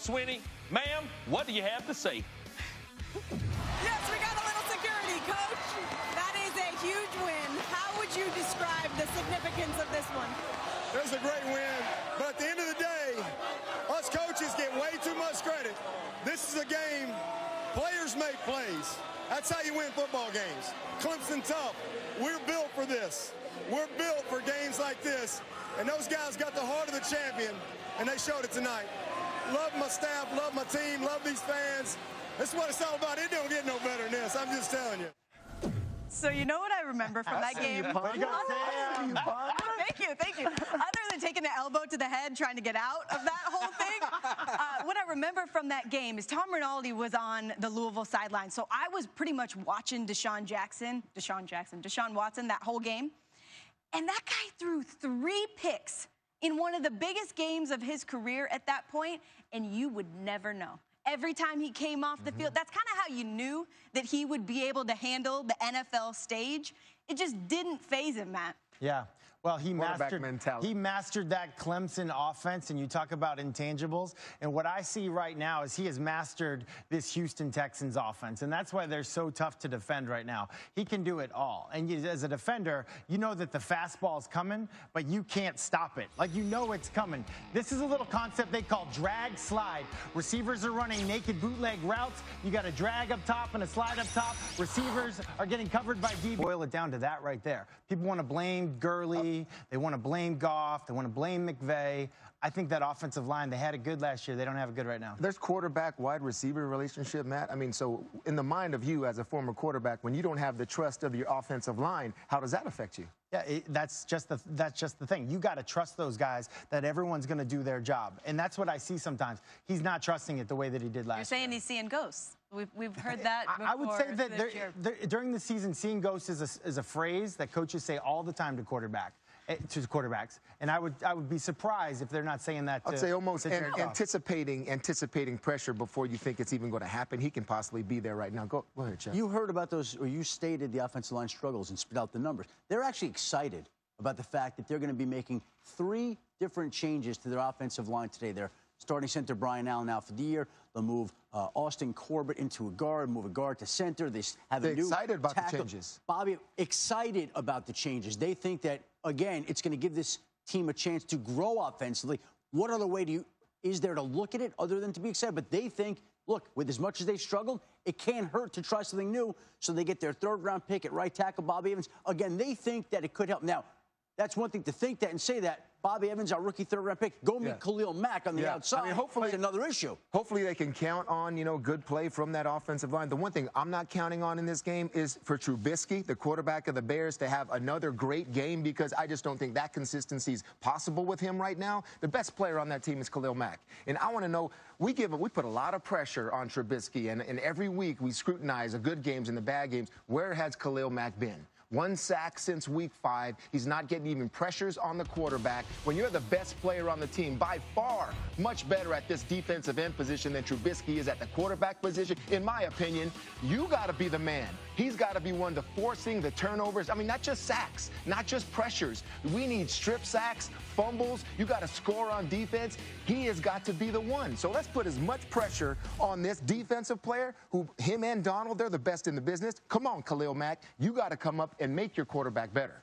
Swinney. Ma'am, what do you have to say? Yes, we got a little security, Coach. That is a huge win. How would you describe the significance of this one? It was a great win, but at the end of the day, us coaches get way too much credit. This is a game, players make plays. That's how you win football games. Clemson tough. We're built for this. We're built for games like this, and those guys got the heart of the champion, and they showed it tonight. Love my staff, love my team, love these fans. That's what it's all about. It don't get no better than this. I'm just telling you. So you know what I remember from that game? Thank you. Other than taking the elbow to the head, trying to get out of that whole thing, what I remember from that game is Tom Rinaldi was on the Louisville sideline. So I was pretty much watching Deshaun Watson that whole game. And that guy threw 3 picks in one of the biggest games of his career at that point, and you would never know. Every time he came off the field, that's kind of how you knew that he would be able to handle the NFL stage. It just didn't faze him, Matt. Yeah. Well, he mastered that Clemson offense, and you talk about intangibles. And what I see right now is he has mastered this Houston Texans offense, and that's why they're so tough to defend right now. He can do it all. And as a defender, you know that the fastball is coming, but you can't stop it. Like, you know it's coming. This is a little concept they call drag slide. Receivers are running naked bootleg routes. You got a drag up top and a slide up top. Receivers are getting covered by DB. Boil it down to that right there. People want to blame Gurley. They want to blame Goff. They want to blame McVay. I think that offensive line, they had it good last year. They don't have it good right now. There's quarterback-wide receiver relationship, Matt. I mean, so in the mind of you as a former quarterback, when you don't have the trust of your offensive line, how does that affect you? Yeah, that's just the thing. You got to trust those guys that everyone's going to do their job. And that's what I see sometimes. He's not trusting it the way that he did last year. You're saying he's seeing ghosts. We've heard that before. I would say that during the season, seeing ghosts is a phrase that coaches say all the time to quarterbacks. And I would be surprised if they're not saying that to, I'd say almost anticipating pressure before you think it's even going to happen. He can possibly be there right now. Go ahead, Jeff. You heard about those, or you stated the offensive line struggles and spit out the numbers. They're actually excited about the fact that they're going to be making 3 different changes to their offensive line today. They're starting center Brian Allen out for the year. They'll move Austin Corbett into a guard, move a guard to center. They're excited about the changes. Bobby, excited about the changes. They think that, again, it's going to give this team a chance to grow offensively. What other way is there to look at it other than to be excited? But they think, look, with as much as they struggled, it can't hurt to try something new. So they get their 3rd-round pick at right tackle, Bobby Evans. Again, they think that it could help. Now, that's one thing to think that and say that. Bobby Evans, our rookie 3rd-round pick, go meet Khalil Mack on the outside. I mean, hopefully it's another issue. Hopefully they can count on, good play from that offensive line. The one thing I'm not counting on in this game is for Trubisky, the quarterback of the Bears, to have another great game, because I just don't think that consistency is possible with him right now. The best player on that team is Khalil Mack. And I want to know, we put a lot of pressure on Trubisky, and every week we scrutinize the good games and the bad games. Where has Khalil Mack been? 1 sack since week 5. He's not getting even pressures on the quarterback. When you're the best player on the team, by far much better at this defensive end position than Trubisky is at the quarterback position, in my opinion, you got to be the man. He's got to be one to forcing the turnovers. I mean, not just sacks, not just pressures. We need strip sacks, fumbles. You got to score on defense. He has got to be the one. So let's put as much pressure on this defensive player, who him and Donald, they're the best in the business. Come on, Khalil Mack. You got to come up and make your quarterback better.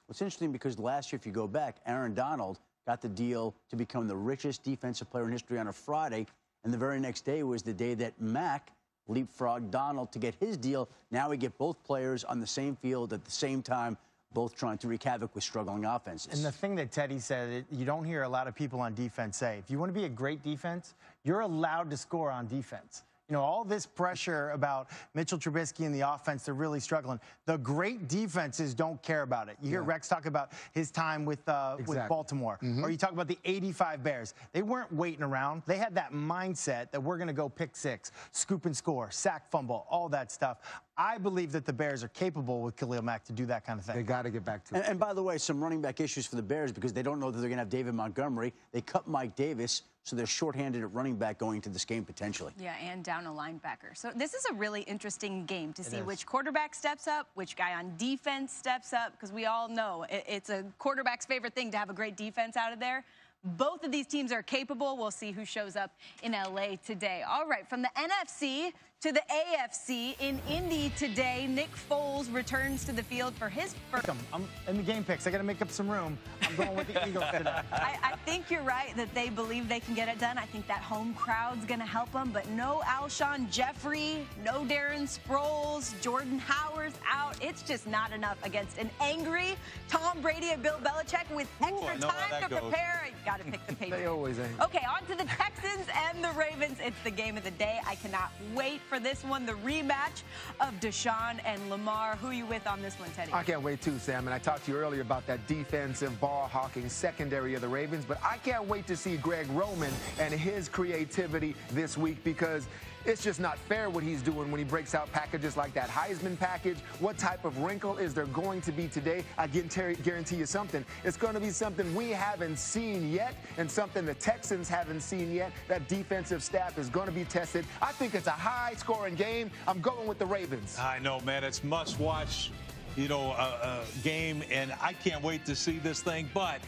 What's interesting, because last year, if you go back, Aaron Donald got the deal to become the richest defensive player in history on a Friday, and the very next day was the day that Mack leapfrogged Donald to get his deal. Now we get both players on the same field at the same time, both trying to wreak havoc with struggling offenses. And the thing that Teddy said, you don't hear a lot of people on defense say, if you want to be a great defense, you're allowed to score on defense. All this pressure about Mitchell Trubisky and the offense, they're really struggling. The great defenses don't care about it. You hear Rex talk about his time with Baltimore, or you talk about the 85 Bears. They weren't waiting around. They had that mindset that we're going to go pick 6, scoop and score, sack, fumble, all that stuff. I believe that the Bears are capable with Khalil Mack to do that kind of thing. They got to get back to it. And by the way, some running back issues for the Bears, because they don't know that they're going to have David Montgomery. They cut Mike Davis, so they're shorthanded at running back going into this game potentially. Yeah, and down a linebacker. So this is a really interesting game to see which quarterback steps up, which guy on defense steps up, because we all know it's a quarterback's favorite thing to have a great defense out of there. Both of these teams are capable. We'll see who shows up in LA today. All right, from the NFC to the AFC, in Indy today, Nick Foles returns to the field for his first. I'm in the game picks. I got to make up some room. I'm going with the Eagles today. I think you're right that they believe they can get it done. I think that home crowd's going to help them. But no Alshon Jeffrey, no Darren Sproles, Jordan Howard's out. It's just not enough against an angry Tom Brady and Bill Belichick with extra time to prepare. You got to pick the Patriots. They always ain't. Okay, on to the Texans and the Ravens. It's the game of the day. I cannot wait for this one, the rematch of Deshaun and Lamar. Who are you with on this one, Teddy? I can't wait too, Sam. And I talked to you earlier about that defensive ball-hawking secondary of the Ravens, but I can't wait to see Greg Roman and his creativity this week because it's just not fair what he's doing when he breaks out packages like that Heisman package. What type of wrinkle is there going to be today? I guarantee you something. It's going to be something we haven't seen yet and something the Texans haven't seen yet. That defensive staff is going to be tested. I think it's a high-scoring game. I'm going with the Ravens. I know, man. It's must-watch, game, and I can't wait to see this thing. But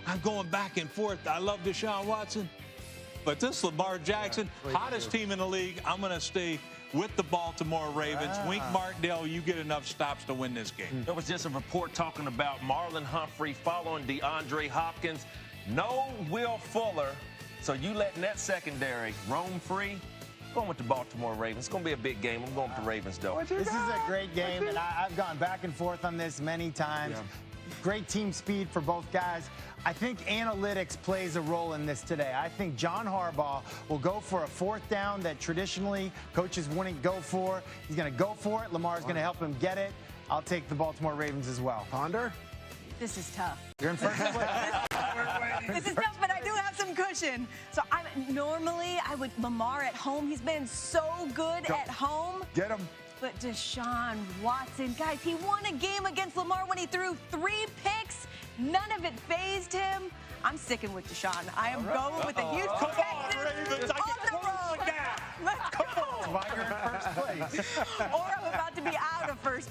I'm going back and forth. I love Deshaun Watson. But this Lamar Jackson, hottest team in the league, I'm going to stay with the Baltimore Ravens. Wink Martindale, you get enough stops to win this game. There was just a report talking about Marlon Humphrey following DeAndre Hopkins. No Will Fuller. So you letting that secondary roam free? Going with the Baltimore Ravens. It's going to be a big game. I'm going with the Ravens, though. This is a great game, and I've gone back and forth on this many times. Yeah. Great team speed for both guys. I think analytics plays a role in this today. I think John Harbaugh will go for a fourth down that traditionally coaches wouldn't go for. He's going to go for it. Lamar's going to help him get it. I'll take the Baltimore Ravens as well. Ponder? This is tough. You're in first place. This is tough, but I do have some cushion. So normally I would Lamar at home. He's been so good at home. Get him. But Deshaun Watson, guys, he won a game against Lamar when he threw 3 picks. None of it phased him. I'm sticking with Deshaun. I am going with the Houston Texans on the road. Let's go. That's why you're in first place. Or I'm about to be out of first